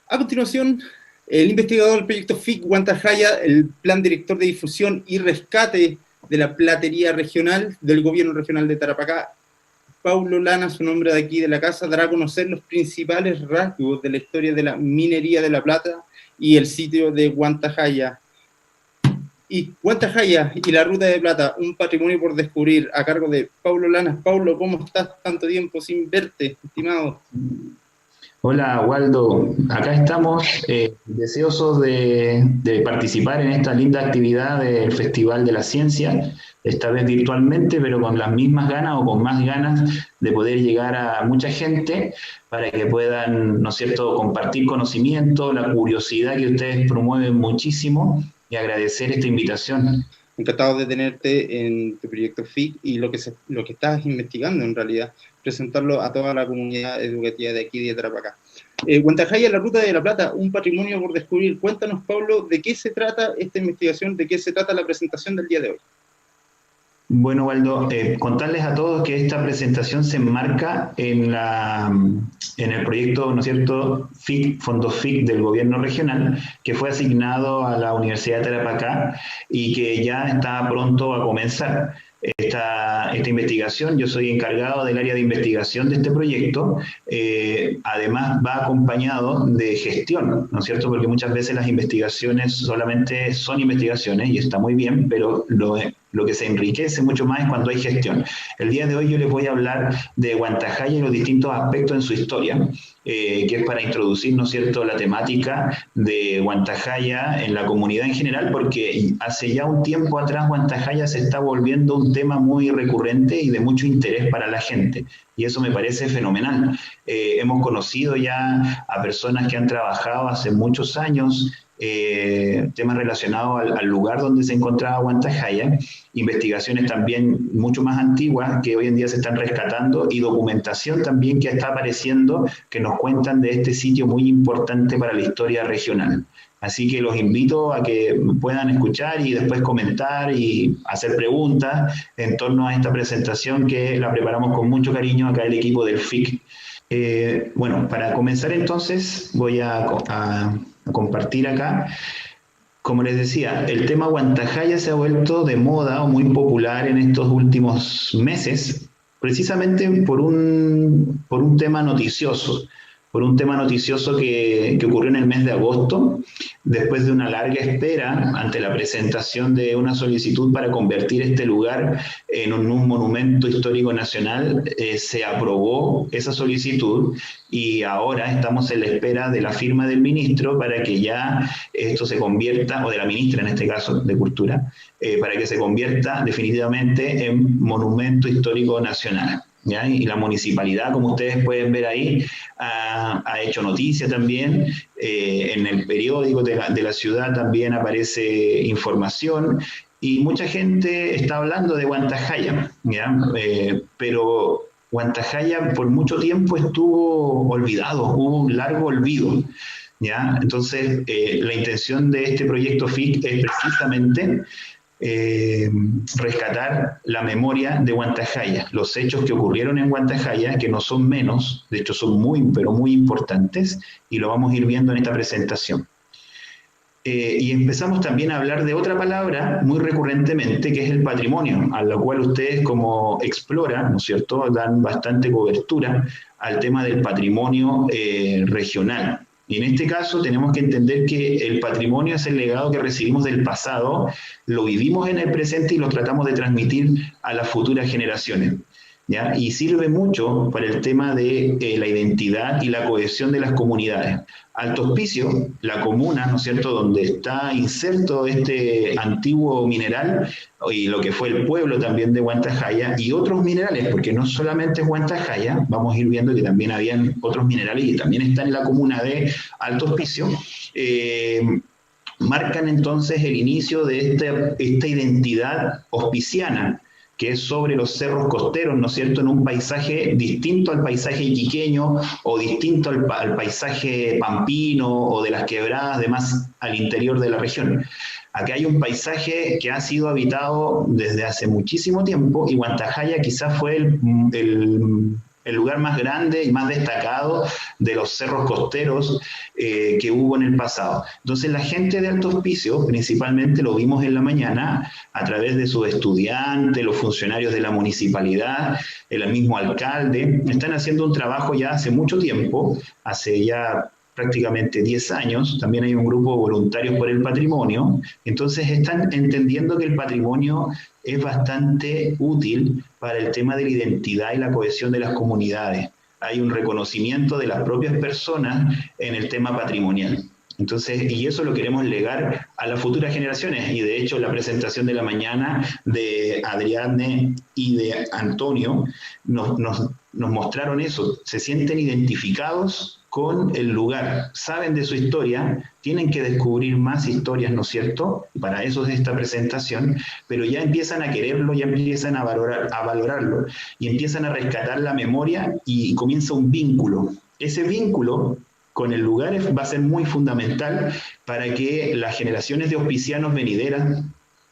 A continuación, el investigador del proyecto FIC Guantajaya, el Plan Director de Difusión y Rescate de la Platería Regional del Gobierno Regional de Tarapacá, Paulo Lana, su nombre de aquí de la casa, dará a conocer los principales rasgos de la historia de la minería de la plata y el sitio de Guantajaya. Y Guantajaya y la Ruta de Plata, un patrimonio por descubrir, a cargo de Paulo Lanas. Paulo, ¿cómo estás? Tanto tiempo sin verte, estimado. Hola Waldo, acá estamos deseosos de participar en esta linda actividad del Festival de la Ciencia, esta vez virtualmente, pero con las mismas ganas o con más ganas de poder llegar a mucha gente para que puedan, ¿no es cierto?, compartir conocimiento, la curiosidad que ustedes promueven muchísimo y agradecer esta invitación. Encantado de tenerte en tu proyecto FIC y lo que estás investigando en realidad, presentarlo a toda la comunidad educativa de aquí de Tarapacá. Guantajaya, la Ruta de la Plata, un patrimonio por descubrir. Cuéntanos, Pablo, ¿de qué se trata esta investigación? ¿De qué se trata la presentación del día de hoy? Bueno, Waldo, contarles a todos que esta presentación se enmarca en el proyecto, ¿no es cierto?, FIC, Fondo FIC del Gobierno Regional, que fue asignado a la Universidad de Tarapacá y que ya está pronto a comenzar esta investigación. Yo soy encargado del área de investigación de este proyecto. Además va acompañado de gestión, ¿no es cierto?, porque muchas veces las investigaciones solamente son investigaciones y está muy bien, pero lo que se enriquece mucho más es cuando hay gestión. El día de hoy yo les voy a hablar de Guantajaya y los distintos aspectos en su historia, que es para introducir, ¿no es cierto?, la temática de Guantajaya en la comunidad en general, porque hace ya un tiempo atrás Guantajaya se está volviendo un tema muy recurrente y de mucho interés para la gente, y eso me parece fenomenal. Hemos conocido ya a personas que han trabajado hace muchos años temas relacionados al lugar donde se encontraba Guantajaya, investigaciones también mucho más antiguas que hoy en día se están rescatando y documentación también que está apareciendo que nos cuentan de este sitio muy importante para la historia regional. Así que los invito a que puedan escuchar y después comentar y hacer preguntas en torno a esta presentación que la preparamos con mucho cariño acá el equipo del FIC. Bueno, para comenzar entonces voy a compartir acá. Como les decía, el tema Guantajaya se ha vuelto de moda o muy popular en estos últimos meses, precisamente por un tema noticioso, que ocurrió en el mes de agosto, después de una larga espera ante la presentación de una solicitud para convertir este lugar en un monumento histórico nacional. Se aprobó esa solicitud y ahora estamos en la espera de la firma del ministro para que ya esto se convierta, o de la ministra en este caso de Cultura, para que se convierta definitivamente en monumento histórico nacional. ¿Ya? Y la municipalidad, como ustedes pueden ver ahí, ha hecho noticia también. En el periódico de la ciudad también aparece información y mucha gente está hablando de Guantajaya, ¿ya? Pero Guantajaya por mucho tiempo estuvo olvidado, hubo un largo olvido, ¿ya? Entonces, la intención de este proyecto FIC es precisamente rescatar la memoria de Guantajaya, los hechos que ocurrieron en Guantajaya, que no son menos, de hecho son muy, pero muy importantes, y lo vamos a ir viendo en esta presentación. Y empezamos también a hablar de otra palabra muy recurrentemente, que es el patrimonio, a la cual ustedes como exploran, ¿no es cierto?, dan bastante cobertura al tema del patrimonio regional. Y en este caso tenemos que entender que el patrimonio es el legado que recibimos del pasado, lo vivimos en el presente y lo tratamos de transmitir a las futuras generaciones, ¿ya? Y sirve mucho para el tema de la identidad y la cohesión de las comunidades. Alto Hospicio, la comuna, ¿no es cierto?, donde está inserto este antiguo mineral y lo que fue el pueblo también de Guantajaya y otros minerales, porque no solamente es Guantajaya, vamos a ir viendo que también habían otros minerales y también están en la comuna de Alto Hospicio, marcan entonces el inicio de esta identidad hospiciana, que es sobre los cerros costeros, ¿no es cierto?, en un paisaje distinto al paisaje iquiqueño o distinto al paisaje pampino o de las quebradas, además al interior de la región. Acá hay un paisaje que ha sido habitado desde hace muchísimo tiempo y Guantajaya quizás fue el el lugar más grande y más destacado de los cerros costeros que hubo en el pasado. Entonces la gente de Alto Hospicio, principalmente lo vimos en la mañana, a través de sus estudiantes, los funcionarios de la municipalidad, el mismo alcalde, están haciendo un trabajo ya hace mucho tiempo, hace ya prácticamente 10 años, también hay un grupo de voluntarios por el patrimonio, entonces están entendiendo que el patrimonio es bastante útil para el tema de la identidad y la cohesión de las comunidades. Hay un reconocimiento de las propias personas en el tema patrimonial. Entonces, y eso lo queremos legar a las futuras generaciones, y de hecho la presentación de la mañana de Adriane y de Antonio nos mostraron eso, se sienten identificados con el lugar, saben de su historia, tienen que descubrir más historias, ¿no es cierto? Y para eso es esta presentación, pero ya empiezan a quererlo, ya empiezan a valorarlo, y empiezan a rescatar la memoria y comienza un vínculo. Ese vínculo con el lugar va a ser muy fundamental para que las generaciones de hospicianos venideras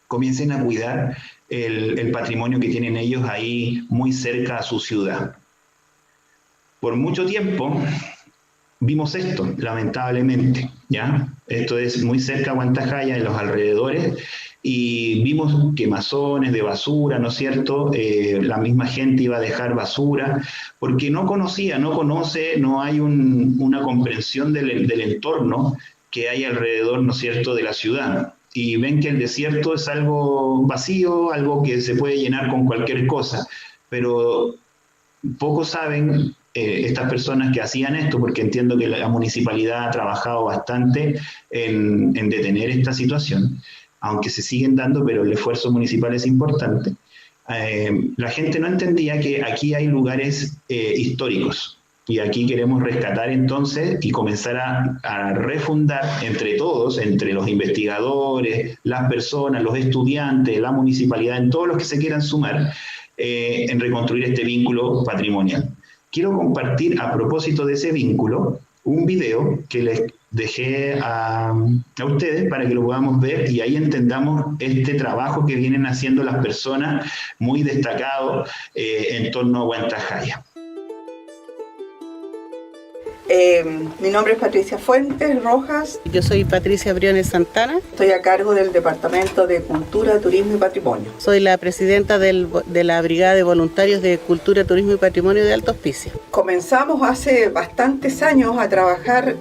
comiencen a cuidar el patrimonio que tienen ellos ahí muy cerca a su ciudad. Por mucho tiempo vimos esto, lamentablemente, ¿ya? Esto es muy cerca a Huantajaya, en los alrededores, y vimos quemazones de basura, ¿no es cierto? La misma gente iba a dejar basura, porque no conocía, no conoce, no hay una comprensión del entorno que hay alrededor, ¿no es cierto?, de la ciudad. Y ven que el desierto es algo vacío, algo que se puede llenar con cualquier cosa, pero pocos saben estas personas que hacían esto, porque entiendo que la municipalidad ha trabajado bastante en detener esta situación, aunque se siguen dando, pero el esfuerzo municipal es importante. La gente no entendía que aquí hay lugares históricos, y aquí queremos rescatar entonces y comenzar a refundar entre todos, entre los investigadores, las personas, los estudiantes, la municipalidad, en todos los que se quieran sumar, en reconstruir este vínculo patrimonial. Quiero compartir, a propósito de ese vínculo, un video que les dejé a ustedes para que lo podamos ver y ahí entendamos este trabajo que vienen haciendo las personas muy destacados en torno a Huantajaya. Mi nombre es Patricia Fuentes Rojas. Yo soy Patricia Briones Santana. Estoy a cargo del Departamento de Cultura, Turismo y Patrimonio. Soy la presidenta de la Brigada de Voluntarios de Cultura, Turismo y Patrimonio de Alto Hospicio. Comenzamos hace bastantes años a trabajar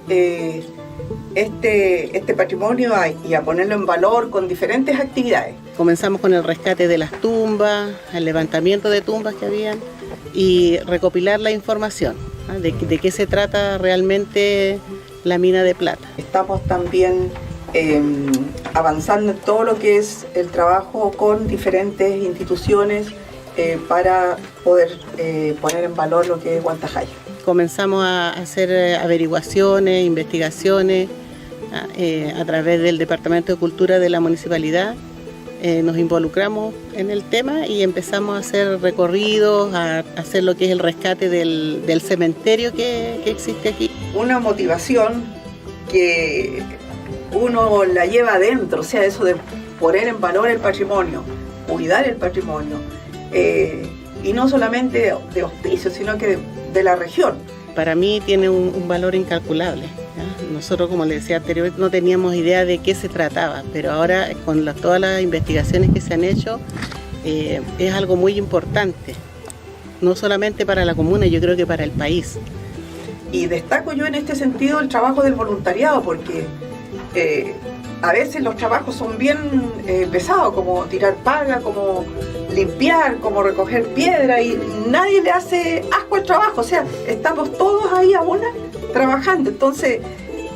este patrimonio y a ponerlo en valor con diferentes actividades. Comenzamos con el rescate de las tumbas, el levantamiento de tumbas que habían y recopilar la información, ¿no? de qué se trata realmente la mina de plata. Estamos también avanzando en todo lo que es el trabajo con diferentes instituciones para poder poner en valor lo que es Huantajaya. Comenzamos a hacer averiguaciones, investigaciones a través del Departamento de Cultura de la Municipalidad. Nos involucramos en el tema y empezamos a hacer recorridos, a hacer lo que es el rescate del cementerio que existe aquí. Una motivación que uno la lleva adentro, o sea, eso de poner en valor el patrimonio, cuidar el patrimonio, y no solamente de Hospicio, sino que de la región. Para mí tiene un valor incalculable, ¿ya? Nosotros, como les decía anteriormente, no teníamos idea de qué se trataba, pero ahora con todas las investigaciones que se han hecho, es algo muy importante, no solamente para la comuna, yo creo que para el país. Y destaco yo en este sentido el trabajo del voluntariado, porque a veces los trabajos son bien pesados, como tirar paga, como limpiar, como recoger piedra, y nadie le hace asco al trabajo, o sea, estamos todos ahí a una trabajando, entonces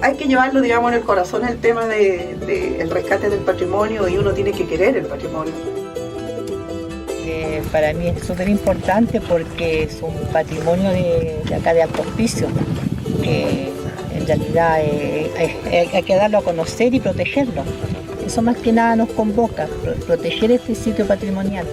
hay que llevarlo, digamos, en el corazón el tema del rescate del patrimonio, y uno tiene que querer el patrimonio. Para mí es súper importante porque es un patrimonio de acá de Alto Hospicio, que en realidad hay que darlo a conocer y protegerlo. Eso más que nada nos convoca, proteger este sitio patrimonial.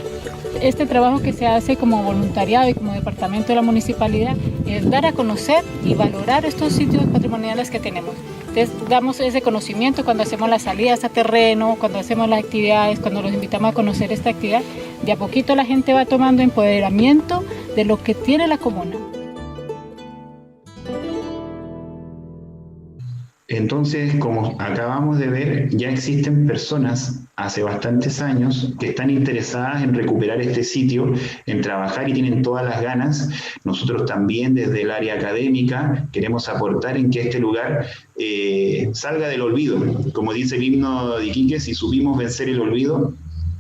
Este trabajo que se hace como voluntariado y como departamento de la municipalidad es dar a conocer y valorar estos sitios patrimoniales que tenemos. Entonces damos ese conocimiento cuando hacemos las salidas a terreno, cuando hacemos las actividades, cuando los invitamos a conocer esta actividad. De a poquito la gente va tomando empoderamiento de lo que tiene la comuna. Entonces, como acabamos de ver, ya existen personas hace bastantes años que están interesadas en recuperar este sitio, en trabajar y tienen todas las ganas. Nosotros también desde el área académica queremos aportar en que este lugar salga del olvido. Como dice el himno de Iquique, si supimos vencer el olvido,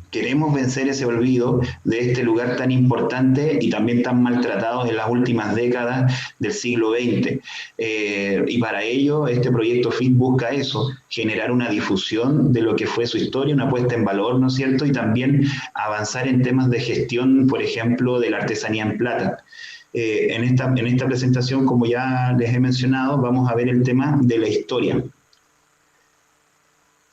queremos vencer ese olvido de este lugar tan importante y también tan maltratado en las últimas décadas del siglo XX. Y para ello, este proyecto FIT busca eso, generar una difusión de lo que fue su historia, una puesta en valor, ¿no es cierto? Y también avanzar en temas de gestión, por ejemplo, de la artesanía en plata. En esta presentación, como ya les he mencionado, vamos a ver el tema de la historia.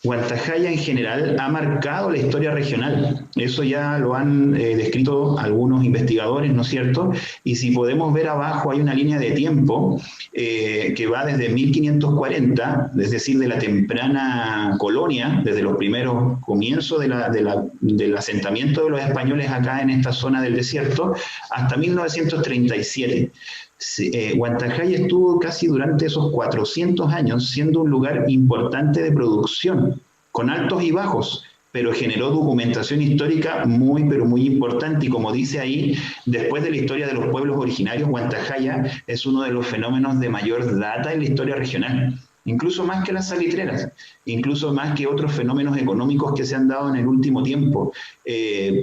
Huantajaya en general ha marcado la historia regional, eso ya lo han descrito algunos investigadores, ¿no es cierto? Y si podemos ver abajo hay una línea de tiempo que va desde 1540, es decir, de la temprana colonia, desde los primeros comienzos del asentamiento de los españoles acá en esta zona del desierto, hasta 1937. Huantajaya estuvo casi durante esos 400 años siendo un lugar importante de producción, con altos y bajos, pero generó documentación histórica muy, pero muy importante. Y como dice ahí, después de la historia de los pueblos originarios, Huantajaya es uno de los fenómenos de mayor data en la historia regional. Incluso más que las salitreras, incluso más que otros fenómenos económicos que se han dado en el último tiempo,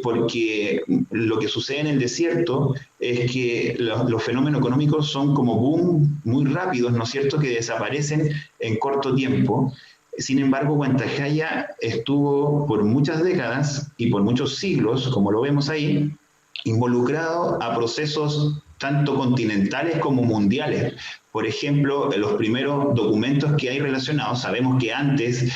porque lo que sucede en el desierto es que los fenómenos económicos son como boom muy rápidos, ¿no es cierto?, que desaparecen en corto tiempo. Sin embargo, Huantajaya estuvo por muchas décadas y por muchos siglos, como lo vemos ahí, involucrado a procesos tanto continentales como mundiales. Por ejemplo, los primeros documentos que hay relacionados, sabemos que antes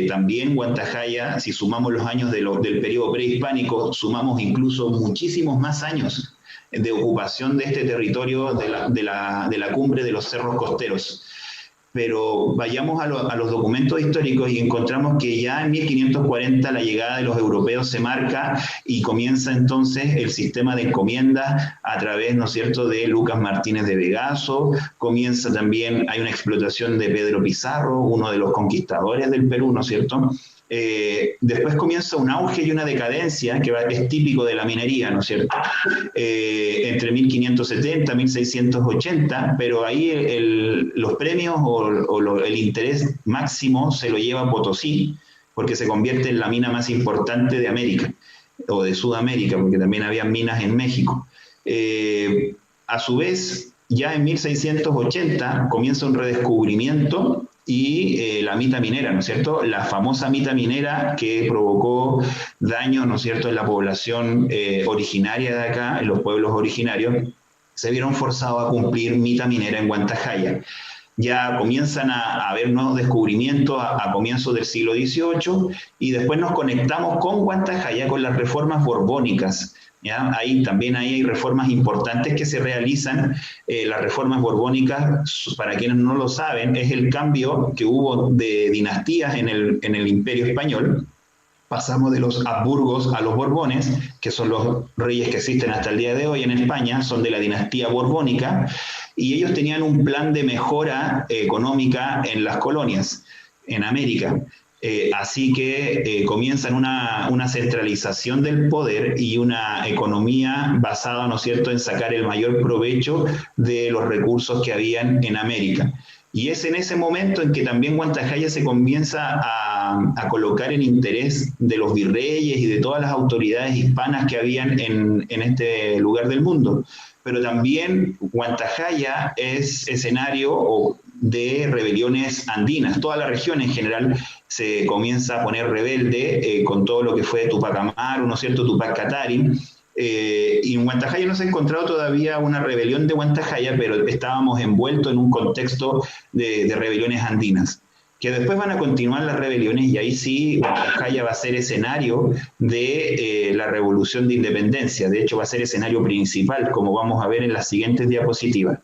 también Huantajaya, si sumamos los años del periodo prehispánico, sumamos incluso muchísimos más años de ocupación de este territorio de la cumbre de los cerros costeros. Pero vayamos a los documentos históricos y encontramos que ya en 1540 la llegada de los europeos se marca y comienza entonces el sistema de encomiendas a través, ¿no es cierto?, de Lucas Martínez de Vegaso. Comienza también, hay una explotación de Pedro Pizarro, uno de los conquistadores del Perú, ¿no es cierto? Después comienza un auge y una decadencia que es típico de la minería, ¿no es cierto? Entre 1570 y 1680, pero ahí los premios el interés máximo se lo lleva Potosí, porque se convierte en la mina más importante de América, o de Sudamérica, porque también había minas en México. A su vez, ya en 1680 comienza un redescubrimiento y la mita minera, ¿no es cierto? La famosa mita minera que provocó daño, ¿no es cierto?, en la población originaria de acá, en los pueblos originarios, se vieron forzados a cumplir mita minera en Huantajaya. Ya comienzan a haber nuevos descubrimientos a comienzos del siglo XVIII y después nos conectamos con Huantajaya con las reformas borbónicas. ¿Ya? Ahí también hay reformas importantes que se realizan. Las reformas borbónicas, para quienes no lo saben, es el cambio que hubo de dinastías en el Imperio Español. Pasamos de los Habsburgos a los Borbones, que son los reyes que existen hasta el día de hoy en España, son de la dinastía borbónica, y ellos tenían un plan de mejora económica en las colonias, en América. Así que comienzan una centralización del poder y una economía basada, ¿no es cierto?, en sacar el mayor provecho de los recursos que habían en América. Y es en ese momento en que también Huantajaya se comienza a colocar en interés de los virreyes y de todas las autoridades hispanas que habían en este lugar del mundo. Pero también Huantajaya es escenario de rebeliones andinas. Toda la región en general se comienza a poner rebelde con todo lo que fue Tupac Amaru, ¿no es cierto?, Tupac Katari. Y en Huantajaya no se ha encontrado todavía una rebelión de Huantajaya, pero estábamos envueltos en un contexto de rebeliones andinas, que después van a continuar las rebeliones y ahí sí Huantajaya va a ser escenario de la revolución de independencia. De hecho va a ser escenario principal, como vamos a ver en las siguientes diapositivas.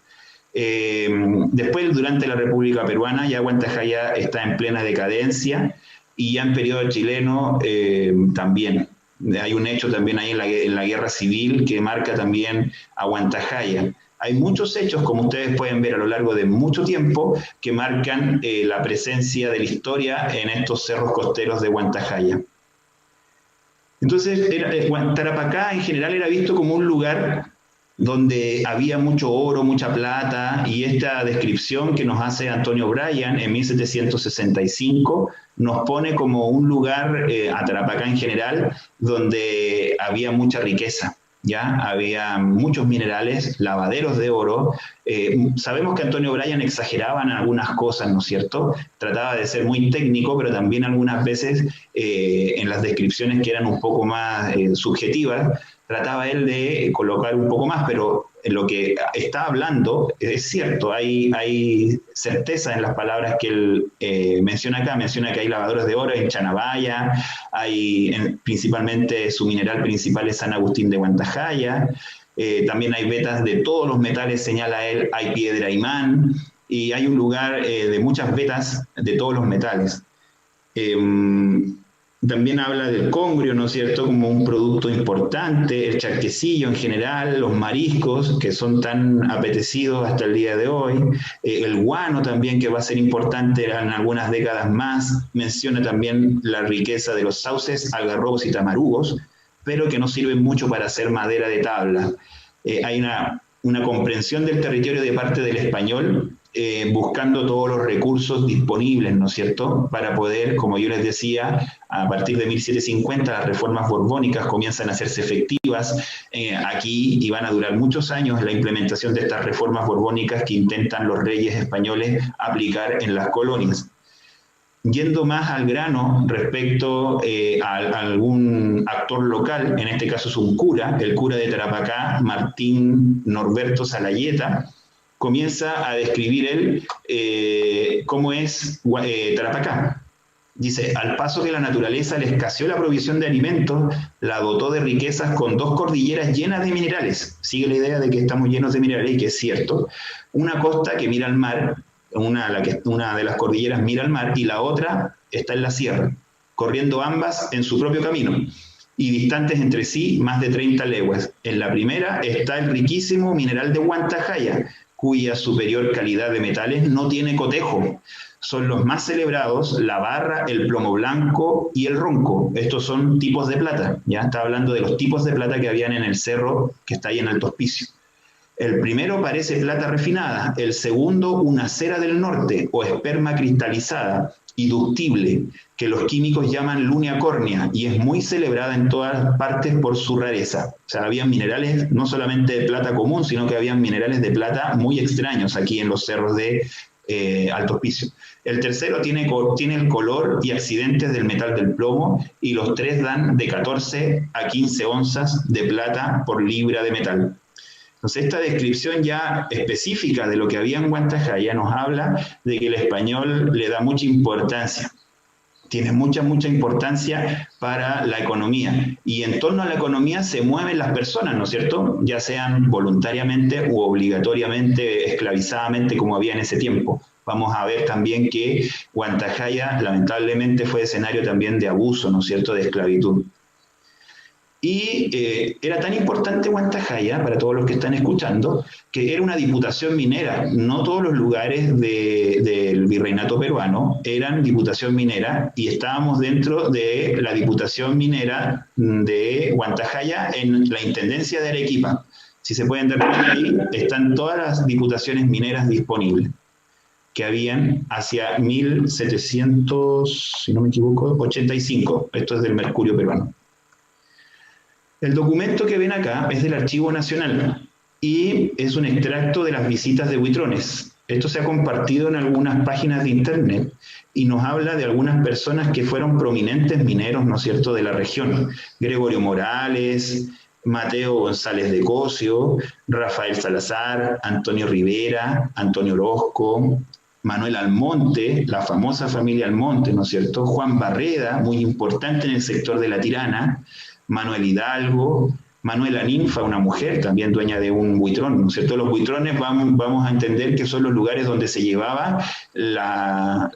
Después, durante la República Peruana, ya Huantajaya está en plena decadencia y ya en periodo chileno también. Hay un hecho también ahí en la guerra civil que marca también a Huantajaya. Hay muchos hechos, como ustedes pueden ver a lo largo de mucho tiempo, que marcan la presencia de la historia en estos cerros costeros de Huantajaya. Entonces, Tarapacá en general era visto como un lugar donde había mucho oro, mucha plata, y esta descripción que nos hace Antonio Bryan en 1765 nos pone como un lugar, a Tarapacá en general, donde había mucha riqueza. ¿Ya? Había muchos minerales, lavaderos de oro. Sabemos que Antonio Bryan exageraba en algunas cosas, ¿no es cierto? Trataba de ser muy técnico, pero también algunas veces en las descripciones que eran un poco más subjetivas, trataba él de colocar un poco más, pero en lo que está hablando es cierto, hay certeza en las palabras que él menciona acá. Menciona que hay lavadores de oro en Chanabaya, principalmente su mineral principal es San Agustín de Huantajaya, también hay vetas de todos los metales, señala él, hay piedra imán, y hay un lugar de muchas vetas de todos los metales. También habla del congrio, ¿no es cierto?, como un producto importante, el charquecillo en general, los mariscos, que son tan apetecidos hasta el día de hoy, el guano también, que va a ser importante en algunas décadas más. Menciona también la riqueza de los sauces, algarrobos y tamarugos, pero que no sirven mucho para hacer madera de tabla. Hay una comprensión del territorio de parte del español, buscando todos los recursos disponibles, ¿no es cierto?, para poder, como yo les decía, a partir de 1750 las reformas borbónicas comienzan a hacerse efectivas aquí, y van a durar muchos años la implementación de estas reformas borbónicas que intentan los reyes españoles aplicar en las colonias. Yendo más al grano respecto a algún actor local, en este caso es un cura, el cura de Tarapacá, Martín Norberto Salayeta, comienza a describir él cómo es Tarapacá. Dice: al paso que la naturaleza le escaseó la provisión de alimentos, la dotó de riquezas con 2 cordilleras llenas de minerales. Sigue la idea de que estamos llenos de minerales, y que es cierto. Una costa que mira al mar, una de las cordilleras mira al mar, y la otra está en la sierra, corriendo ambas en su propio camino, y distantes entre sí más de 30 leguas. En la primera está el riquísimo mineral de Huantajaya, cuya superior calidad de metales no tiene cotejo. Son los más celebrados la barra, el plomo blanco y el ronco. Estos son tipos de plata. Ya está hablando de los tipos de plata que habían en el cerro que está ahí en Alto Hospicio. El primero parece plata refinada, el segundo una cera del norte o esperma cristalizada y ductible, que los químicos llaman lunia córnea, y es muy celebrada en todas partes por su rareza. O sea, habían minerales no solamente de plata común, sino que habían minerales de plata muy extraños aquí en los cerros de Alto Hospicio. El tercero tiene el color y accidentes del metal del plomo, y los 3 dan de 14 a 15 onzas de plata por libra de metal. Entonces, esta descripción ya específica de lo que había en Huantajaya nos habla de que el español le da mucha importancia. Tiene mucha importancia para la economía. Y en torno a la economía se mueven las personas, ¿no es cierto?, ya sean voluntariamente u obligatoriamente, esclavizadamente, como había en ese tiempo. Vamos a ver también que Huantajaya lamentablemente fue escenario también de abuso, ¿no es cierto?, de esclavitud. Y era tan importante Huantajaya, para todos los que están escuchando, que era una diputación minera. No todos los lugares del virreinato peruano eran diputación minera, y estábamos dentro de la diputación minera de Huantajaya en la intendencia de Arequipa. Si se pueden dar cuenta, ahí están todas las diputaciones mineras disponibles que habían hacia 1700, si no me equivoco, 85. Esto es del mercurio peruano. El documento que ven acá es del Archivo Nacional y es un extracto de las visitas de buitrones. Esto se ha compartido en algunas páginas de internet y nos habla de algunas personas que fueron prominentes mineros, ¿no es cierto?, de la región. Gregorio Morales, Mateo González de Cosio, Rafael Salazar, Antonio Rivera, Antonio Orozco, Manuel Almonte, la famosa familia Almonte, ¿no es cierto?, Juan Barreda, muy importante en el sector de La Tirana, Manuel Hidalgo, Manuela Ninfa, una mujer también dueña de un buitrón, ¿no es cierto? Los buitrones vamos a entender que son los lugares donde se llevaba la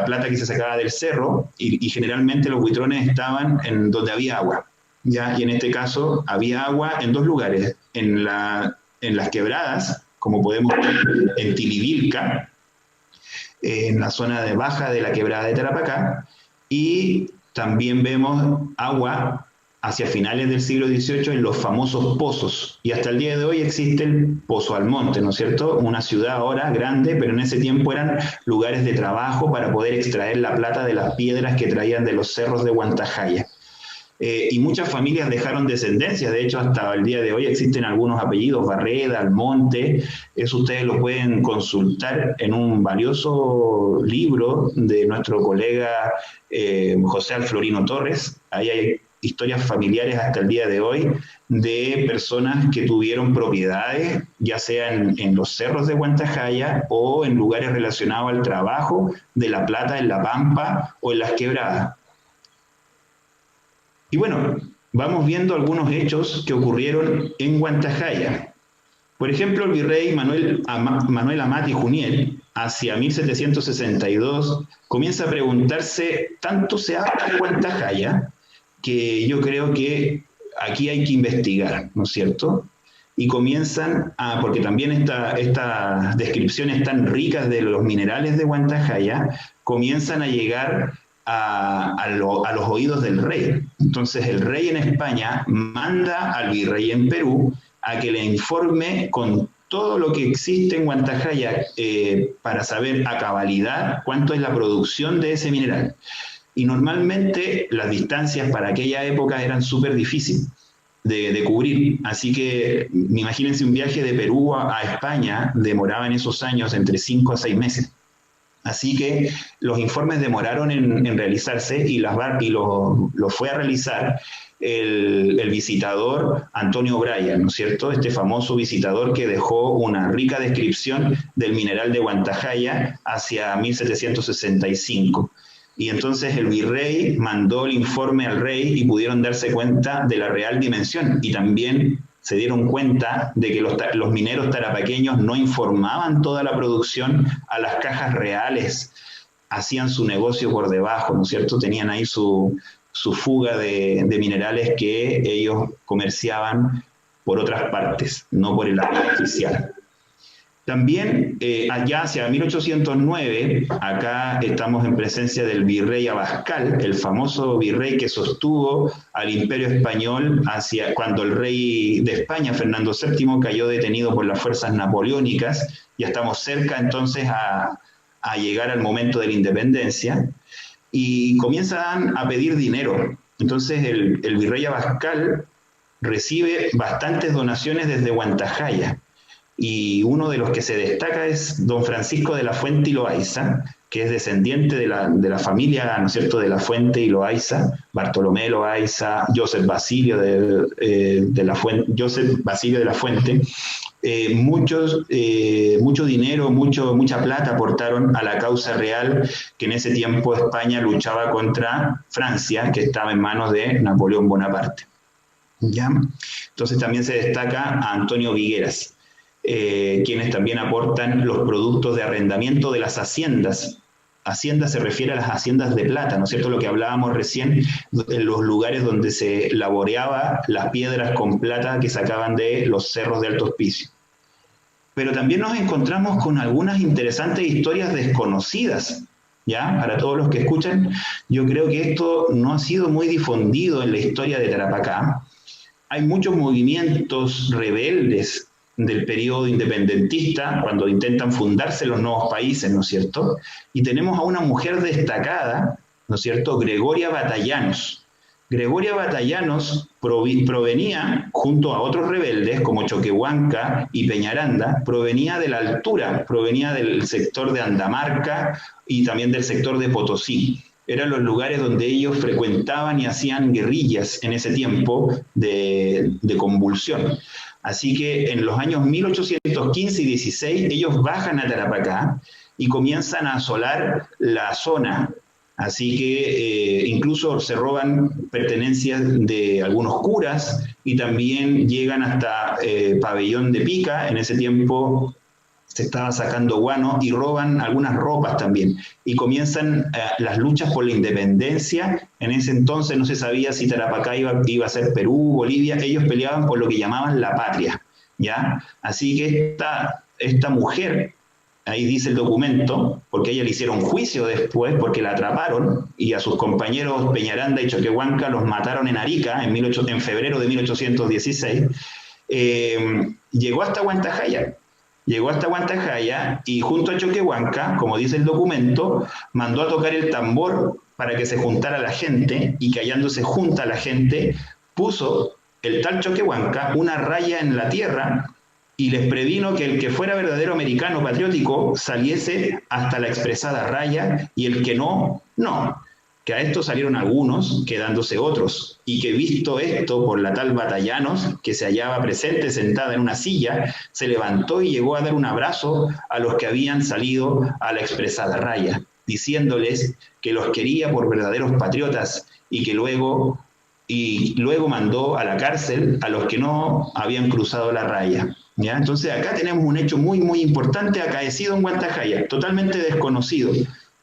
plata que se sacaba del cerro, y generalmente los buitrones estaban en donde había agua, ¿ya? Y en este caso había agua en 2 lugares, en en las quebradas, como podemos ver en Tilivilca, en la zona de baja de la quebrada de Tarapacá, y también vemos agua hacia finales del siglo XVIII en los famosos pozos, y hasta el día de hoy existe el Pozo Almonte, ¿no es cierto? Una ciudad ahora grande, pero en ese tiempo eran lugares de trabajo para poder extraer la plata de las piedras que traían de los cerros de Huantajaya. Y muchas familias dejaron descendencia, de hecho hasta el día de hoy existen algunos apellidos, Barreda, Almonte, eso ustedes lo pueden consultar en un valioso libro de nuestro colega José Alflorino Torres. Ahí hay historias familiares hasta el día de hoy de personas que tuvieron propiedades, ya sea en los cerros de Huantajaya o en lugares relacionados al trabajo de la plata en la pampa o en las quebradas. Y bueno, vamos viendo algunos hechos que ocurrieron en Huantajaya. Por ejemplo, el virrey Manuel Amat y Juniel, hacia 1762, comienza a preguntarse, tanto se habla de Huantajaya, que yo creo que aquí hay que investigar, ¿no es cierto? Y comienzan a, porque también estas descripciones tan ricas de los minerales de Huantajaya, comienzan a llegar a los oídos del rey. Entonces el rey en España manda al virrey en Perú a que le informe con todo lo que existe en Huantajaya para saber a cabalidad cuánto es la producción de ese mineral. Y normalmente las distancias para aquella época eran súper difíciles de cubrir, así que imagínense un viaje de Perú a España demoraba en esos años entre 5 a 6 meses. Así que los informes demoraron en realizarse y lo fue a realizar el visitador Antonio Bryan, ¿no es cierto? Este famoso visitador que dejó una rica descripción del mineral de Huantajaya hacia 1765. Y entonces el virrey mandó el informe al rey y pudieron darse cuenta de la real dimensión, y también se dieron cuenta de que los mineros tarapaqueños no informaban toda la producción a las cajas reales, hacían su negocio por debajo, ¿no es cierto? Tenían ahí su fuga de minerales que ellos comerciaban por otras partes, no por el área oficial. También allá hacia 1809, acá estamos en presencia del virrey Abascal, el famoso virrey que sostuvo al imperio español cuando el rey de España, Fernando VII, cayó detenido por las fuerzas napoleónicas. Ya estamos cerca entonces a llegar al momento de la independencia, y comienzan a pedir dinero. Entonces el virrey Abascal recibe bastantes donaciones desde Huantajaya, y uno de los que se destaca es don Francisco de la Fuente y Loaiza, que es descendiente de la familia, ¿no es cierto?, de la Fuente y Loaiza, Bartolomé Loaiza, Joseph Basilio de la Fuente. Mucho dinero, mucha plata aportaron a la causa real, que en ese tiempo España luchaba contra Francia, que estaba en manos de Napoleón Bonaparte. ¿Ya? Entonces también se destaca a Antonio Vigueras, quienes también aportan los productos de arrendamiento de las haciendas. Hacienda se refiere a las haciendas de plata, ¿no es cierto? Lo que hablábamos recién, en los lugares donde se laboreaba las piedras con plata que sacaban de los cerros de Alto Hospicio. Pero también nos encontramos con algunas interesantes historias desconocidas, ¿ya? Para todos los que escuchan, yo creo que esto no ha sido muy difundido en la historia de Tarapacá. Hay muchos movimientos rebeldes del periodo independentista, cuando intentan fundarse los nuevos países, ¿no es cierto? Y tenemos a una mujer destacada, ¿no es cierto?, Gregoria Batallanos. Gregoria Batallanos provenía, junto a otros rebeldes como Choquehuanca y Peñaranda, provenía de la altura, provenía del sector de Andamarca y también del sector de Potosí. Eran los lugares donde ellos frecuentaban y hacían guerrillas en ese tiempo de convulsión. Así que en los años 1815 y 16 ellos bajan a Tarapacá y comienzan a asolar la zona. Así que incluso se roban pertenencias de algunos curas y también llegan hasta Pabellón de Pica. En ese tiempo se estaba sacando guano, y roban algunas ropas también. Y comienzan las luchas por la independencia. En ese entonces no se sabía si Tarapacá iba a ser Perú, Bolivia. Ellos peleaban por lo que llamaban la patria. ¿ya? Así que esta mujer, ahí dice el documento, porque a ella le hicieron juicio después, porque la atraparon, y a sus compañeros Peñaranda y Choquehuanca los mataron en Arica en febrero de 1816, llegó hasta Huantajaya. Llegó hasta Huantajaya y junto a Choquehuanca, como dice el documento, mandó a tocar el tambor para que se juntara la gente, y que hallándose junta la gente, puso el tal Choquehuanca una raya en la tierra y les previno que el que fuera verdadero americano patriótico saliese hasta la expresada raya, y el que no, no. Que a esto salieron algunos, quedándose otros, y que visto esto por la tal Batallanos, que se hallaba presente sentada en una silla, se levantó y llegó a dar un abrazo a los que habían salido a la expresada raya, diciéndoles que los quería por verdaderos patriotas, y que luego mandó a la cárcel a los que no habían cruzado la raya. ¿Ya? Entonces acá tenemos un hecho muy, muy importante acaecido en Huantajaya, totalmente desconocido.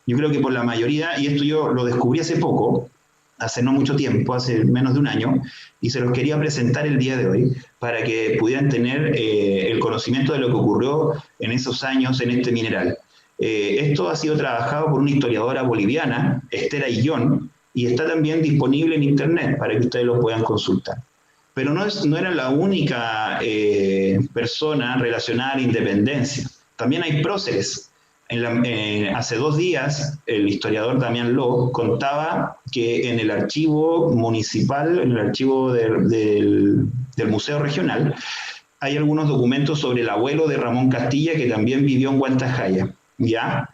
Yo creo que por la mayoría, y esto yo lo descubrí hace poco, hace no mucho tiempo, hace menos de un año, y se los quería presentar el día de hoy para que pudieran tener el conocimiento de lo que ocurrió en esos años en este mineral. Esto ha sido trabajado por una historiadora boliviana, Esther Aillón, y está también disponible en internet para que ustedes lo puedan consultar. Pero no era la única persona relacionada a la independencia. También hay próceres. Hace 2 días, el historiador Damián Ló contaba que en el archivo municipal, en el archivo del Museo Regional, hay algunos documentos sobre el abuelo de Ramón Castilla, que también vivió en Huantajaya, ¿ya?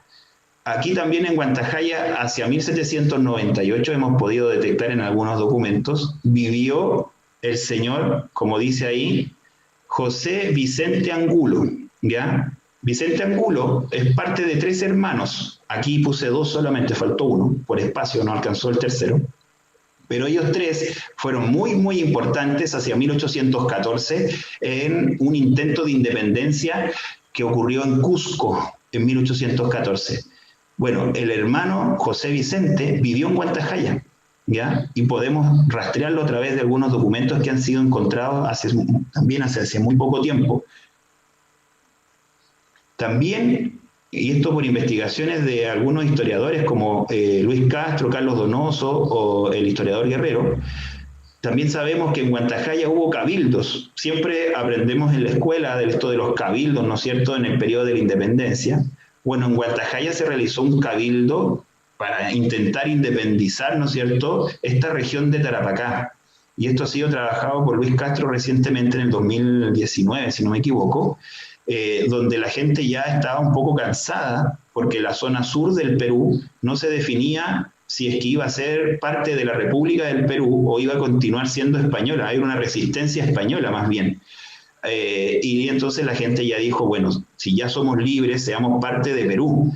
Aquí también en Huantajaya, hacia 1798, hemos podido detectar en algunos documentos, vivió el señor, como dice ahí, José Vicente Angulo, ¿ya? Vicente Angulo es parte de 3 hermanos. Aquí puse 2 solamente, faltó uno, por espacio no alcanzó el tercero. Pero ellos 3 fueron muy, muy importantes hacia 1814 en un intento de independencia que ocurrió en Cusco en 1814. Bueno, el hermano José Vicente vivió en Huantajaya, ¿ya? Y podemos rastrearlo a través de algunos documentos que han sido encontrados también hace muy poco tiempo. También, y esto por investigaciones de algunos historiadores como Luis Castro, Carlos Donoso o el historiador Guerrero, también sabemos que en Huantajaya hubo cabildos. Siempre aprendemos en la escuela de esto de los cabildos, ¿no es cierto?, en el periodo de la independencia. Bueno, en Huantajaya se realizó un cabildo para intentar independizar, ¿no es cierto?, esta región de Tarapacá. Y esto ha sido trabajado por Luis Castro recientemente en el 2019, si no me equivoco, donde la gente ya estaba un poco cansada porque la zona sur del Perú no se definía si es que iba a ser parte de la República del Perú o iba a continuar siendo española. Hay una resistencia española más bien. Y entonces la gente ya dijo, bueno, si ya somos libres, seamos parte de Perú.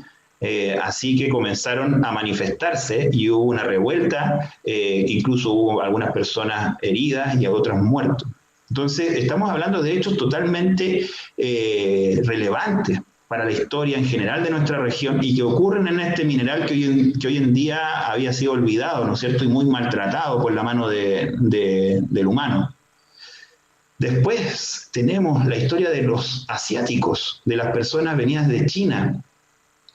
Así que comenzaron a manifestarse y hubo una revuelta, incluso hubo algunas personas heridas y otras muertas. Entonces, estamos hablando de hechos totalmente relevantes para la historia en general de nuestra región y que ocurren en este mineral que hoy en día había sido olvidado, ¿no es cierto?, y muy maltratado por la mano del humano. Después tenemos la historia de los asiáticos, de las personas venidas de China.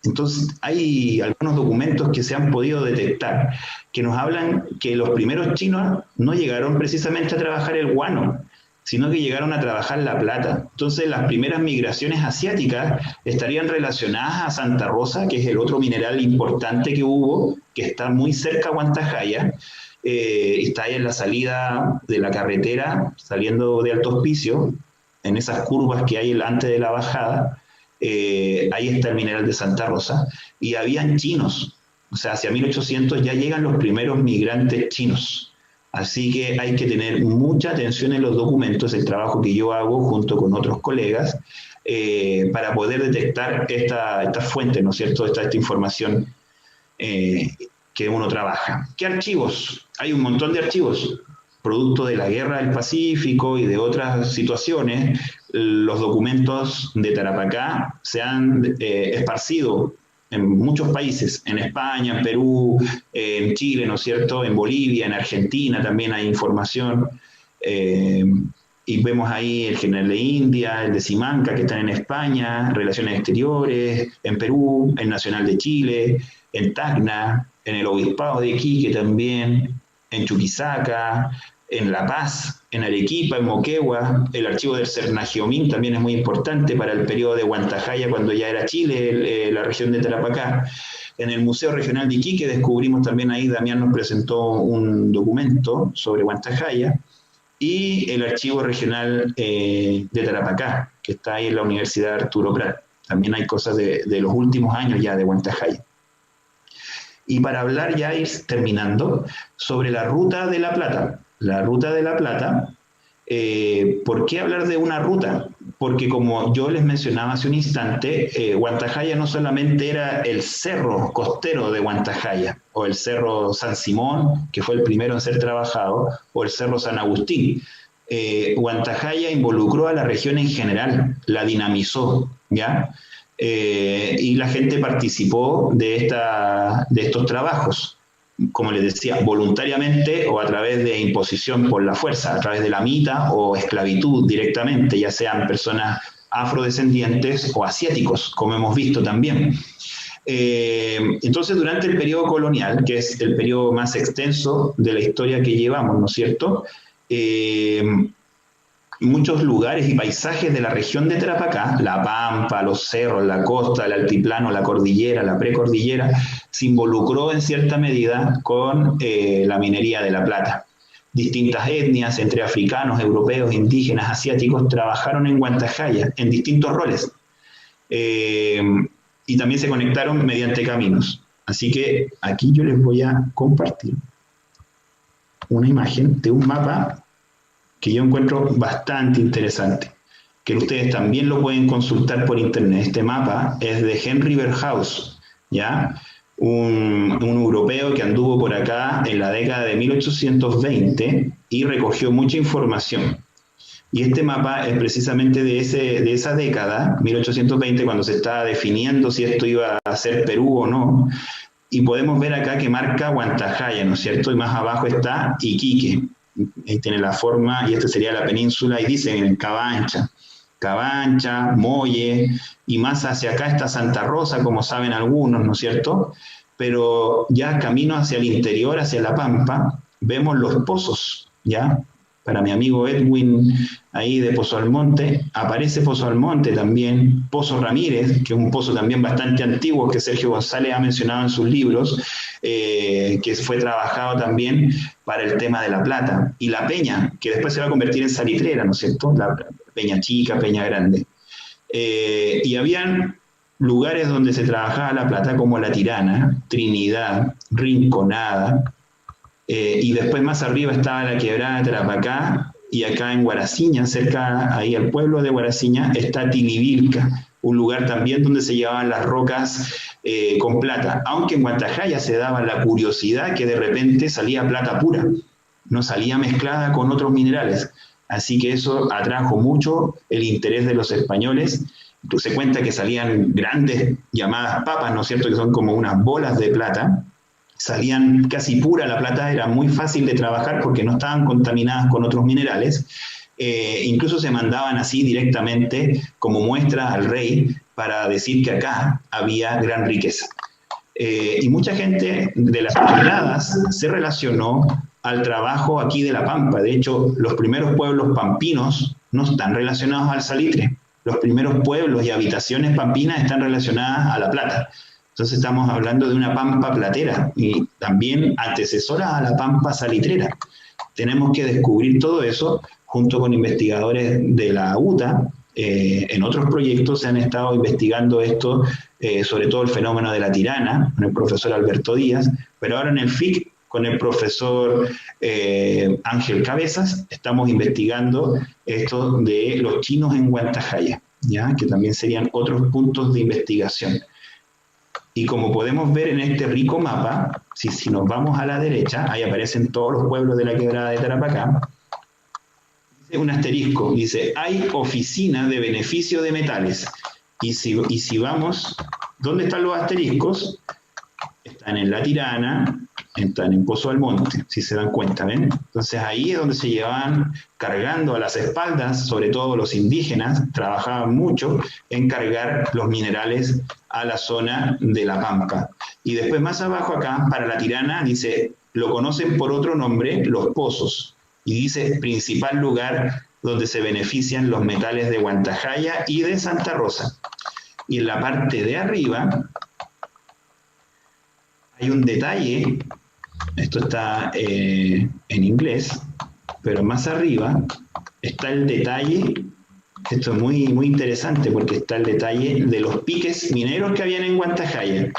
Entonces, hay algunos documentos que se han podido detectar que nos hablan que los primeros chinos no llegaron precisamente a trabajar el guano, sino que llegaron a trabajar la plata. Entonces, las primeras migraciones asiáticas estarían relacionadas a Santa Rosa, que es el otro mineral importante que hubo, que está muy cerca a Huantajaya, está ahí en la salida de la carretera, saliendo de Alto Hospicio, en esas curvas que hay antes de la bajada, ahí está el mineral de Santa Rosa, y habían chinos, o sea, hacia 1800 ya llegan los primeros migrantes chinos. Así que hay que tener mucha atención en los documentos, el trabajo que yo hago junto con otros colegas, para poder detectar esta fuente, ¿no es cierto?, esta información que uno trabaja. ¿Qué archivos? Hay un montón de archivos, producto de la Guerra del Pacífico y de otras situaciones. Los documentos de Tarapacá se han esparcido en muchos países, en España, en Perú, en Chile, ¿no es cierto?, en Bolivia, en Argentina también hay información. y vemos ahí el General de India, el de Simancas, que están en España, Relaciones Exteriores, en Perú, el Nacional de Chile, en Tacna, en el Obispado de Iquique también, en Chuquisaca, en La Paz, en Arequipa, en Moquegua. El archivo del Cernagiomín también es muy importante para el periodo de Huantajaya, cuando ya era Chile, la región de Tarapacá. En el Museo Regional de Iquique descubrimos también, ahí Damián nos presentó un documento sobre Huantajaya, y el Archivo Regional de Tarapacá, que está ahí en la Universidad Arturo Prat. También hay cosas de los últimos años ya de Huantajaya. Y para hablar, ya ir terminando, sobre la Ruta de la Plata. La Ruta de la Plata, ¿por qué hablar de una ruta? Porque como yo les mencionaba hace un instante, Huantajaya no solamente era el cerro costero de Huantajaya, o el cerro San Simón, que fue el primero en ser trabajado, o el cerro San Agustín. Huantajaya involucró a la región en general, la dinamizó, ¿ya? Y la gente participó de estos trabajos, como les decía, voluntariamente o a través de imposición por la fuerza, a través de la mita o esclavitud directamente, ya sean personas afrodescendientes o asiáticos, como hemos visto también. Entonces, durante el periodo colonial, que es el periodo más extenso de la historia que llevamos, ¿no es cierto?, muchos lugares y paisajes de la región de Tarapacá, la pampa, los cerros, la costa, el altiplano, la cordillera, la precordillera, se involucró en cierta medida con la minería de la plata. Distintas etnias, entre africanos, europeos, indígenas, asiáticos, trabajaron en Huantajaya en distintos roles. Y también se conectaron mediante caminos. Así que aquí yo les voy a compartir una imagen de un mapa que yo encuentro bastante interesante, que ustedes también lo pueden consultar por internet. Este mapa es de Henry Verhaus, ¿ya? Un europeo que anduvo por acá en la década de 1820 y recogió mucha información. Y este mapa es precisamente de esa década, 1820, cuando se estaba definiendo si esto iba a ser Perú o no. Y podemos ver acá que marca Huantajaya, ¿no es cierto? Y más abajo está Iquique. Ahí tiene la forma, y esta sería la península, y dicen Cabancha, Molle, y más hacia acá está Santa Rosa, como saben algunos, ¿no es cierto? Pero ya camino hacia el interior, hacia la Pampa, vemos los pozos, ¿ya? Para mi amigo Edwin, ahí de Pozo Almonte, aparece Pozo Almonte también, Pozo Ramírez, que es un pozo también bastante antiguo, que Sergio González ha mencionado en sus libros, que fue trabajado también para el tema de la plata, y la peña, que después se va a convertir en salitrera, ¿no es cierto? La peña chica, peña grande. Y habían lugares donde se trabajaba la plata, como La Tirana, Trinidad, Rinconada, y después más arriba estaba la quebrada de Tarapacá, y acá en Guaraciña, cerca ahí al pueblo de Guaraciña, está Tilivilca, un lugar también donde se llevaban las rocas con plata, aunque en Huantajaya se daba la curiosidad que de repente salía plata pura, no salía mezclada con otros minerales, así que eso atrajo mucho el interés de los españoles. Se cuenta que salían grandes llamadas papas, ¿no es cierto?, que son como unas bolas de plata, salían casi pura la plata, era muy fácil de trabajar porque no estaban contaminadas con otros minerales. Incluso se mandaban así directamente como muestra al rey para decir que acá había gran riqueza. Y mucha gente de las toneladas se relacionó al trabajo aquí de la Pampa. De hecho, los primeros pueblos pampinos no están relacionados al salitre. Los primeros pueblos y habitaciones pampinas están relacionadas a la plata. Entonces estamos hablando de una pampa platera y también antecesora a la pampa salitrera. Tenemos que descubrir todo eso junto con investigadores de la UTA. En otros proyectos se han estado investigando esto, sobre todo el fenómeno de la tirana, con el profesor Alberto Díaz, pero ahora en el FIC, con el profesor Ángel Cabezas, estamos investigando esto de los chinos en Huantajaya, ¿ya? Que también serían otros puntos de investigación. Y como podemos ver en este rico mapa, si nos vamos a la derecha, ahí aparecen todos los pueblos de la quebrada de Tarapacá. Dice un asterisco, dice, hay oficina de beneficio de metales. Y si vamos, ¿dónde están los asteriscos? Están en La Tirana, están en Pozo Almonte, si se dan cuenta, ¿ven? Entonces ahí es donde se llevaban cargando a las espaldas, sobre todo los indígenas, trabajaban mucho en cargar los minerales a la zona de la Pampa. Y después más abajo acá, para La Tirana, dice, lo conocen por otro nombre, Los Pozos, y dice, principal lugar donde se benefician los metales de Huantajaya y de Santa Rosa. Y en la parte de arriba hay un detalle, esto está en inglés, pero más arriba está el detalle, esto es muy, muy interesante porque está el detalle de los piques mineros que habían en Huantajaya.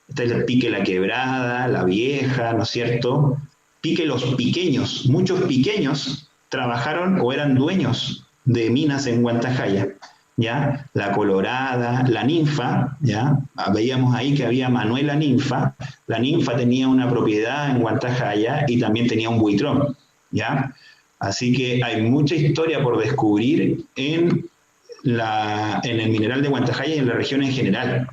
Está el pique La Quebrada, La Vieja, ¿no es cierto? Pique Los Piqueños, muchos piqueños trabajaron o eran dueños de minas en Huantajaya, ¿ya? La Colorada, La Ninfa, ¿ya? Veíamos ahí que había Manuel La Ninfa. La Ninfa tenía una propiedad en Huantajaya y también tenía un buitrón, ¿ya? Así que hay mucha historia por descubrir en el mineral de Huantajaya y en la región en general.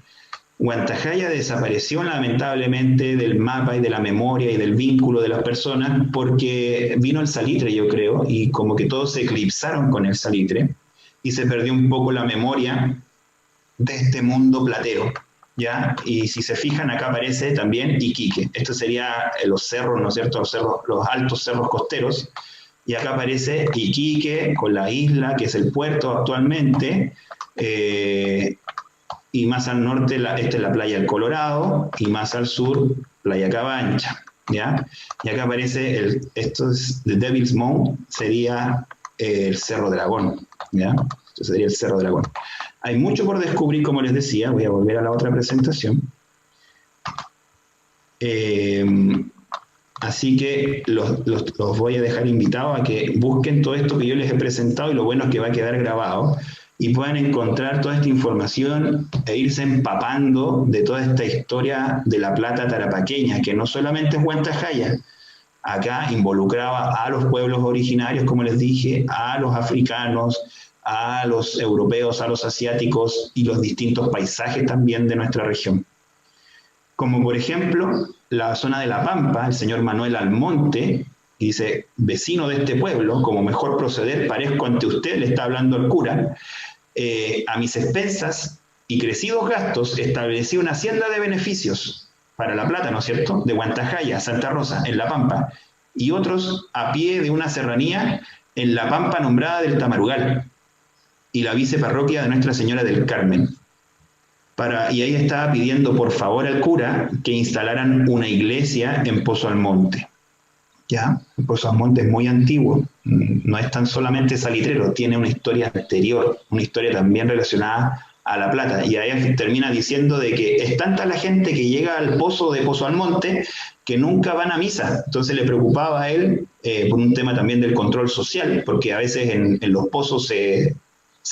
Huantajaya desapareció lamentablemente del mapa y de la memoria y del vínculo de las personas porque vino el salitre, yo creo, y como que todos se eclipsaron con el salitre y se perdió un poco la memoria de este mundo platero, ¿ya? Y si se fijan, acá aparece también Iquique. Esto sería los cerros, ¿no es cierto? Los altos cerros costeros. Y acá aparece Iquique con la isla, que es el puerto actualmente, y más al norte, esta es la playa del Colorado, y más al sur, Playa Cabancha, ¿ya? Y acá aparece, esto es The Devil's Mount, sería el Cerro Dragón, ¿ya? Esto sería el Cerro Dragón. Hay mucho por descubrir, como les decía, voy a volver a la otra presentación. Así que los voy a dejar invitados a que busquen todo esto que yo les he presentado y lo bueno es que va a quedar grabado y puedan encontrar toda esta información e irse empapando de toda esta historia de la plata tarapaqueña, que no solamente es Huantajaya, acá involucraba a los pueblos originarios, como les dije, a los africanos, a los europeos, a los asiáticos y los distintos paisajes también de nuestra región. Como por ejemplo, la zona de La Pampa, el señor Manuel Almonte, dice, vecino de este pueblo, como mejor proceder, parezco ante usted, le está hablando el cura, a mis expensas y crecidos gastos establecí una hacienda de beneficios para la plata, ¿no es cierto?, de Huantajaya, Santa Rosa, en La Pampa, y otros a pie de una serranía en La Pampa nombrada del Tamarugal, y la viceparroquia de Nuestra Señora del Carmen. Y ahí estaba pidiendo por favor al cura que instalaran una iglesia en Pozo Almonte. ¿Ya? Pozo Almonte es muy antiguo, no es tan solamente salitrero, tiene una historia anterior, una historia también relacionada a la plata. Y ahí termina diciendo de que es tanta la gente que llega al pozo de Pozo Almonte que nunca van a misa. Entonces le preocupaba a él por un tema también del control social, porque a veces en los pozos se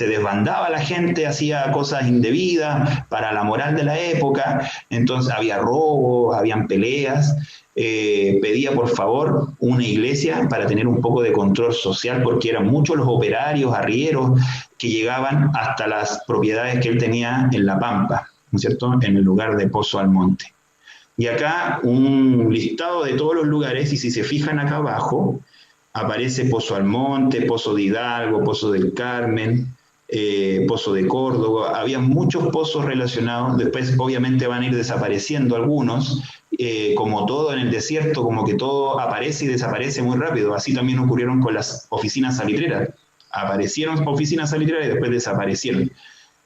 desbandaba la gente, hacía cosas indebidas para la moral de la época, entonces había robos, habían peleas, pedía por favor una iglesia para tener un poco de control social, porque eran muchos los operarios, arrieros, que llegaban hasta las propiedades que él tenía en La Pampa, ¿no es cierto?, en el lugar de Pozo Almonte. Y acá un listado de todos los lugares, y si se fijan acá abajo, aparece Pozo Almonte, Pozo de Hidalgo, Pozo del Carmen, Pozo de Córdoba, había muchos pozos relacionados, después obviamente van a ir desapareciendo algunos, como todo en el desierto, como que todo aparece y desaparece muy rápido, así también ocurrieron con las oficinas salitreras, aparecieron oficinas salitreras y después desaparecieron,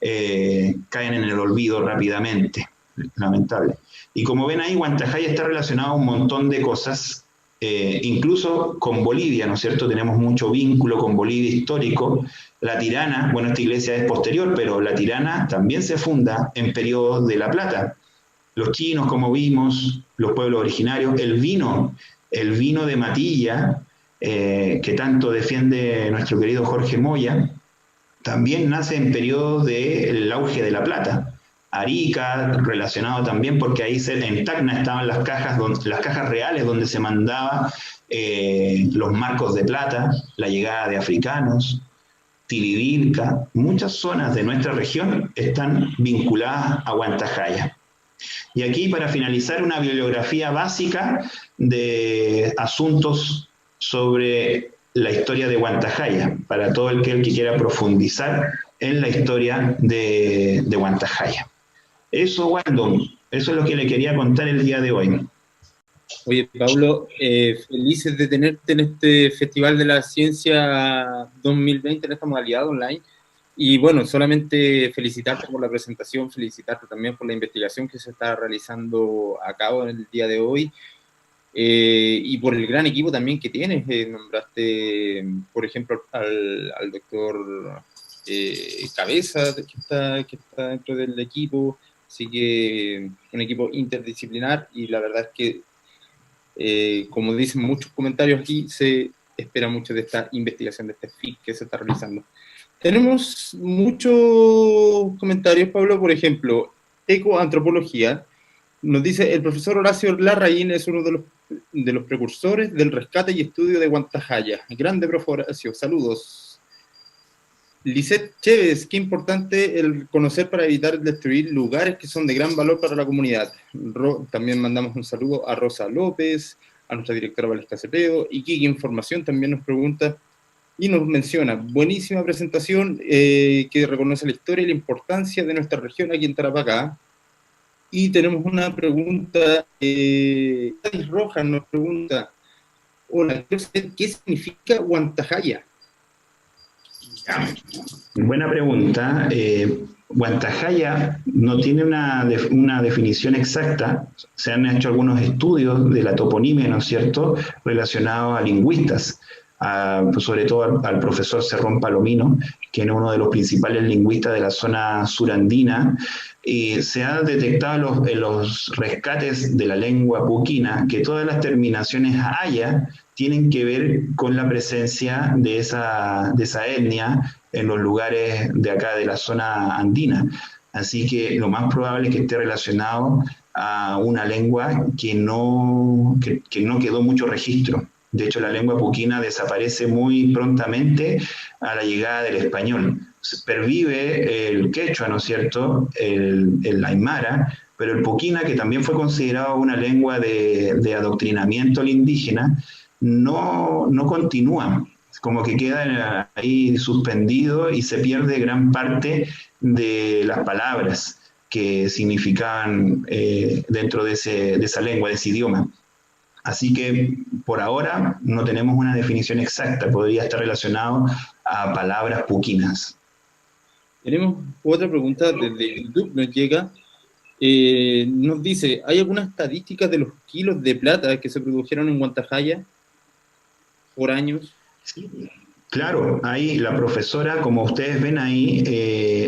caen en el olvido rápidamente, lamentable. Y como ven ahí, Huantajaya está relacionado a un montón de cosas, incluso con Bolivia, ¿no es cierto? Tenemos mucho vínculo con Bolivia histórico. La Tirana, bueno, esta iglesia es posterior, pero La Tirana también se funda en periodos de La Plata. Los chinos, como vimos, los pueblos originarios, el vino de Matilla, que tanto defiende nuestro querido Jorge Moya, también nace en periodos del auge de La Plata. Arica, relacionado también porque ahí en Tacna estaban las cajas reales donde se mandaba los marcos de plata, la llegada de africanos, Tilivilca, muchas zonas de nuestra región están vinculadas a Huantajaya. Y aquí, para finalizar, una bibliografía básica de asuntos sobre la historia de Huantajaya, para todo aquel que quiera profundizar en la historia de Huantajaya. Eso, Waldo, eso es lo que le quería contar el día de hoy. Oye, Pablo, felices de tenerte en este Festival de la Ciencia 2020 en esta modalidad online. Y bueno, solamente felicitarte por la presentación, felicitarte también por la investigación que se está realizando a cabo en el día de hoy, y por el gran equipo también que tienes. Nombraste, por ejemplo, al doctor Cabeza, que está dentro del equipo, así que un equipo interdisciplinar, y la verdad es que, como dicen muchos comentarios aquí, se espera mucho de esta investigación, de este FIC que se está realizando. Tenemos muchos comentarios, Pablo. Por ejemplo, Ecoantropología nos dice: el profesor Horacio Larraín es uno de los precursores del rescate y estudio de Huantajaya. Grande, profe Horacio, saludos. Lisette Chévez: qué importante el conocer para evitar destruir lugares que son de gran valor para la comunidad. También mandamos un saludo a Rosa López, a nuestra directora Valesca Cepeo. Y Kiki Información también nos pregunta y nos menciona: buenísima presentación, que reconoce la historia y la importancia de nuestra región aquí en Tarapacá. Y tenemos una pregunta, Gladys Rojas nos pregunta: hola, quiero saber qué significa Huantajaya. Buena pregunta. Huantajaya no tiene una definición exacta. Se han hecho algunos estudios de la toponimia, ¿no es cierto?, relacionados a lingüistas, sobre todo al profesor Cerrón Palomino, que es uno de los principales lingüistas de la zona surandina. Y se ha detectado en los rescates de la lengua puquina que todas las terminaciones haya tienen que ver con la presencia de esa etnia en los lugares de acá de la zona andina. Así que lo más probable es que esté relacionado a una lengua que no quedó mucho registro. De hecho, la lengua puquina desaparece muy prontamente a la llegada del español. Pervive el quechua, ¿no es cierto?, el aymara, pero el puquina, que también fue considerado una lengua de adoctrinamiento al indígena, no continúa, como que queda ahí suspendido y se pierde gran parte de las palabras que significaban dentro de esa lengua, de ese idioma. Así que por ahora no tenemos una definición exacta, podría estar relacionado a palabras puquinas. Tenemos otra pregunta desde YouTube, nos llega. Nos dice: ¿hay algunas estadísticas de los kilos de plata que se produjeron en Huantajaya por años? Sí, claro, ahí la profesora, como ustedes ven ahí,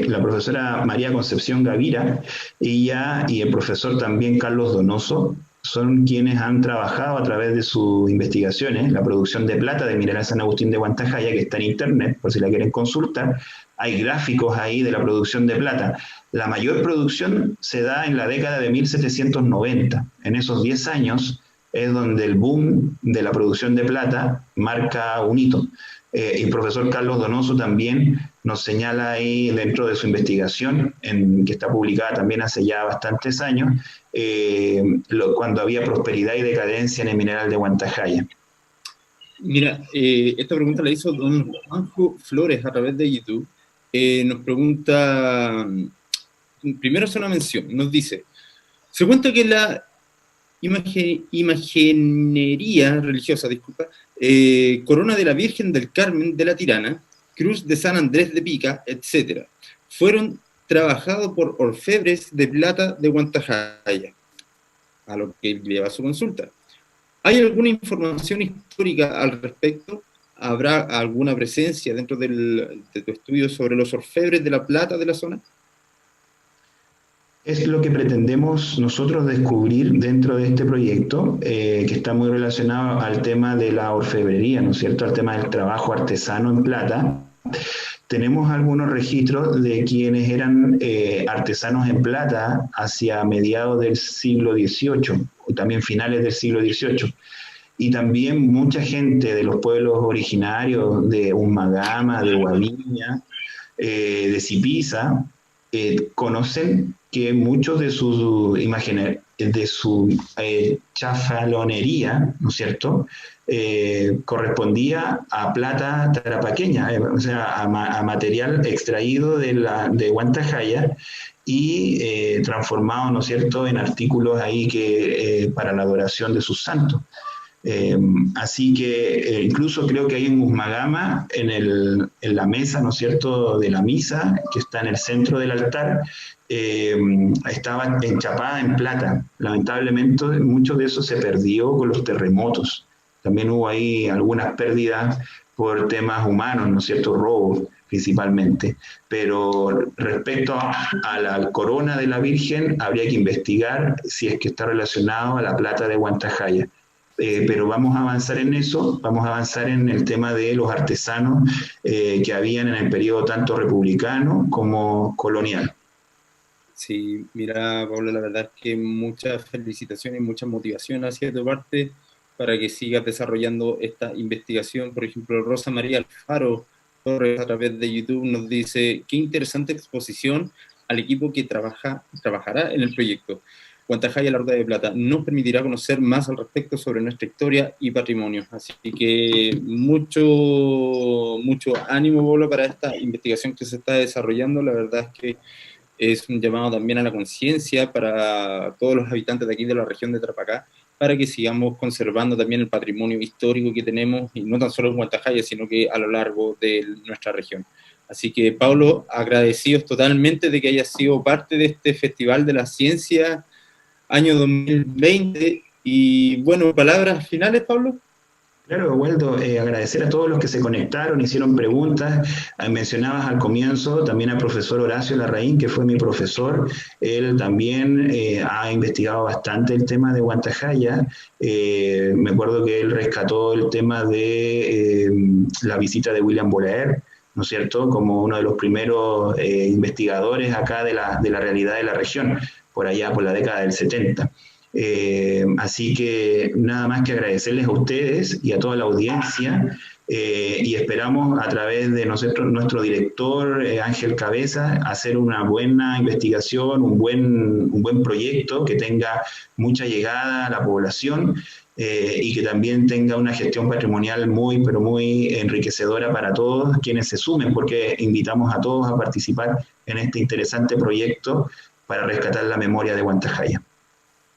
la profesora María Concepción Gavira, ella y el profesor también Carlos Donoso, son quienes han trabajado a través de sus investigaciones la producción de plata de Mineral San Agustín de Huantajaya, que está en internet, por si la quieren consultar. Hay gráficos ahí de la producción de plata. La mayor producción se da en la década de 1790. En esos 10 años es donde el boom de la producción de plata marca un hito. El profesor Carlos Donoso también nos señala ahí dentro de su investigación, que está publicada también hace ya bastantes años, cuando había prosperidad y decadencia en el mineral de Huantajaya. Mira, esta pregunta la hizo don Juanjo Flores a través de YouTube. Nos pregunta, primero hace una mención, nos dice: se cuenta que la imaginería religiosa, corona de la Virgen del Carmen de la Tirana, cruz de San Andrés de Pica, etc., fueron trabajados por orfebres de plata de Huantajaya, a lo que lleva su consulta. ¿Hay alguna información histórica al respecto? ¿Habrá alguna presencia dentro de tu estudio sobre los orfebres de la plata de la zona? Es lo que pretendemos nosotros descubrir dentro de este proyecto, que está muy relacionado al tema de la orfebrería, ¿no es cierto?, al tema del trabajo artesano en plata. Tenemos algunos registros de quienes eran artesanos en plata hacia mediados del siglo XVIII, o también finales del siglo XVIII. Y también mucha gente de los pueblos originarios de Humagama, de Huaviña, de Zipiza, conocen que muchos de sus imágenes, de su chafalonería, ¿no es cierto?, correspondía a plata tarapaqueña, o sea, a material extraído de Huantajaya y transformado, ¿no es cierto?, en artículos ahí que para la adoración de sus santos. Así que incluso creo que hay en Musmagama, en la mesa, ¿no es cierto?, de la misa, que está en el centro del altar, estaba enchapada en plata. Lamentablemente mucho de eso se perdió con los terremotos. También hubo ahí algunas pérdidas por temas humanos, ¿no es cierto?, robos principalmente. Pero respecto a la corona de la Virgen, habría que investigar si es que está relacionado a la plata de Huantajaya. Pero vamos a avanzar en eso, vamos a avanzar en el tema de los artesanos que habían en el periodo tanto republicano como colonial. Sí, mira, Pablo, la verdad es que muchas felicitaciones y mucha motivación hacia tu parte para que sigas desarrollando esta investigación. Por ejemplo, Rosa María Alfaro Torres a través de YouTube nos dice: qué interesante exposición al equipo que trabajará en el proyecto. Huantajaya, la Ruta de Plata, nos permitirá conocer más al respecto sobre nuestra historia y patrimonio. Así que mucho ánimo, Pablo, para esta investigación que se está desarrollando. La verdad es que es un llamado también a la conciencia para todos los habitantes de aquí de la región de Tarapacá, para que sigamos conservando también el patrimonio histórico que tenemos, y no tan solo en Huantajaya, sino que a lo largo de nuestra región. Así que, Pablo, agradecidos totalmente de que hayas sido parte de este Festival de la Ciencia año 2020. Y bueno, palabras finales, Pablo. Claro, Waldo, agradecer a todos los que se conectaron, hicieron preguntas. Mencionabas al comienzo también al profesor Horacio Larraín, que fue mi profesor. Él también ha investigado bastante el tema de Huantajaya. Me acuerdo que él rescató el tema de la visita de William Bolaer, ¿no es cierto?, como uno de los primeros investigadores acá de la realidad de la región, por allá por la década del 70. Así que nada más que agradecerles a ustedes y a toda la audiencia, y esperamos a través de nuestro director Ángel Cabeza hacer una buena investigación, un buen proyecto que tenga mucha llegada a la población, y que también tenga una gestión patrimonial muy, pero muy enriquecedora para todos quienes se sumen, porque invitamos a todos a participar en este interesante proyecto para rescatar la memoria de Huantajaya.